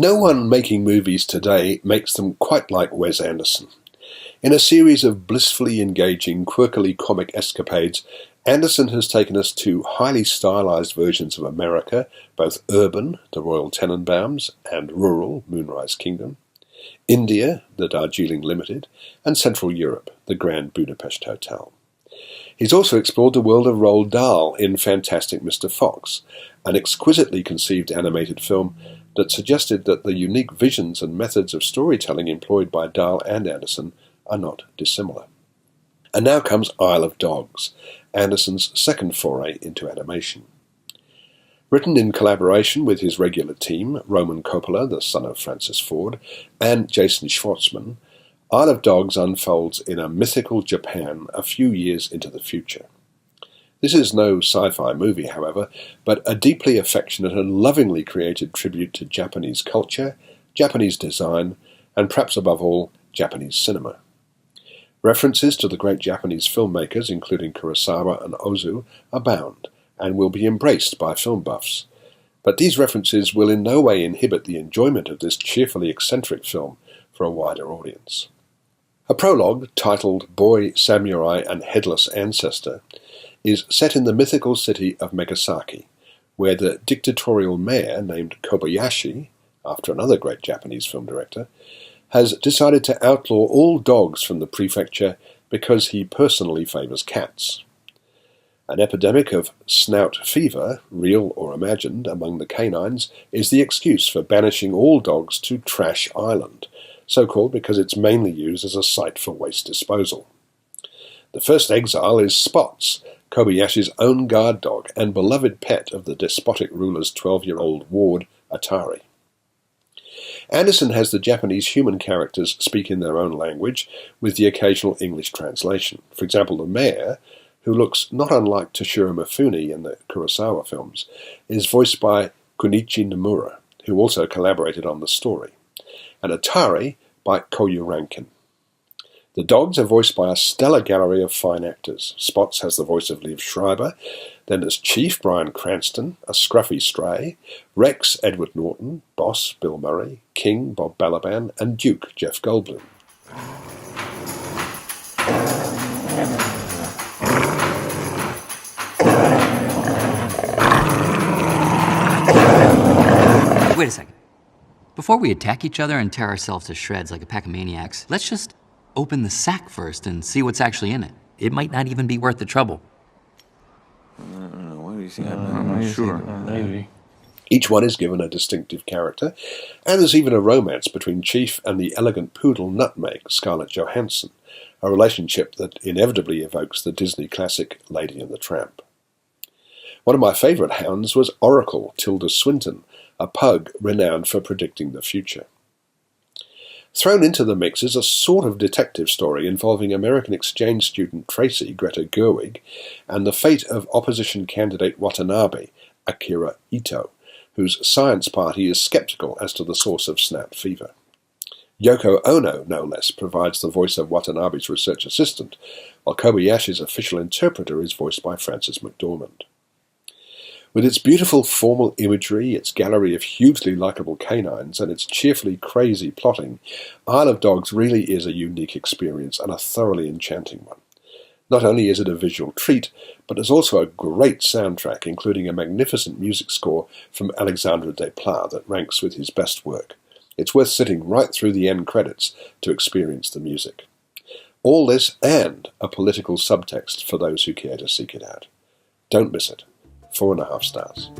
No one making movies today makes them quite like Wes Anderson. In a series of blissfully engaging, quirkily comic escapades, Anderson has taken us to highly stylized versions of America, both urban, the Royal Tenenbaums, and rural, Moonrise Kingdom, India, the Darjeeling Limited, and Central Europe, the Grand Budapest Hotel. He's also explored the world of Roald Dahl in Fantastic Mr. Fox, an exquisitely conceived animated film that suggested that the unique visions and methods of storytelling employed by Dahl and Anderson are not dissimilar. And now comes Isle of Dogs, Anderson's second foray into animation. Written in collaboration with his regular team, Roman Coppola, the son of Francis Ford, and Jason Schwartzman, Isle of Dogs unfolds in a mythical Japan a few years into the future. This is no sci-fi movie, however, but a deeply affectionate and lovingly created tribute to Japanese culture, Japanese design, and perhaps above all, Japanese cinema. References to the great Japanese filmmakers, including Kurosawa and Ozu, abound and will be embraced by film buffs. But these references will in no way inhibit the enjoyment of this cheerfully eccentric film for a wider audience. A prologue, titled Boy, Samurai, and Headless Ancestor, is set in the mythical city of Megasaki, where the dictatorial mayor named Kobayashi, after another great Japanese film director, has decided to outlaw all dogs from the prefecture because he personally favours cats. An epidemic of snout fever, real or imagined, among the canines is the excuse for banishing all dogs to Trash Island, so called because it's mainly used as a site for waste disposal. The first exile is Spots, Kobayashi's own guard dog and beloved pet of the despotic ruler's 12-year-old ward, Atari. Anderson has the Japanese human characters speak in their own language, with the occasional English translation. For example, the mayor, who looks not unlike Toshiro Mifune in the Kurosawa films, is voiced by Kunichi Nomura, who also collaborated on the story, and Atari by Koyu Rankin. The dogs are voiced by a stellar gallery of fine actors. Spots has the voice of Liev Schreiber, then there's Chief Bryan Cranston, a scruffy stray, Rex Edward Norton, Boss Bill Murray, King Bob Balaban, and Duke Jeff Goldblum. Wait a second. Before we attack each other and tear ourselves to shreds like a pack of maniacs, let's just open the sack first and see what's actually in it. It might not even be worth the trouble. What do you think? I'm not sure. Maybe. Each one is given a distinctive character, and there's even a romance between Chief and the elegant poodle Nutmeg, Scarlett Johansson, a relationship that inevitably evokes the Disney classic Lady and the Tramp. One of my favourite hounds was Oracle, Tilda Swinton, a pug renowned for predicting the future. Thrown into the mix is a sort of detective story involving American exchange student Tracy, Greta Gerwig, and the fate of opposition candidate Watanabe, Akira Ito, whose science party is skeptical as to the source of snout fever. Yoko Ono, no less, provides the voice of Watanabe's research assistant, while Kobayashi's official interpreter is voiced by Frances McDormand. With its beautiful formal imagery, its gallery of hugely likeable canines, and its cheerfully crazy plotting, Isle of Dogs really is a unique experience and a thoroughly enchanting one. Not only is it a visual treat, but there's also a great soundtrack, including a magnificent music score from Alexandre Desplat that ranks with his best work. It's worth sitting right through the end credits to experience the music. All this and a political subtext for those who care to seek it out. Don't miss it. 4.5 stars.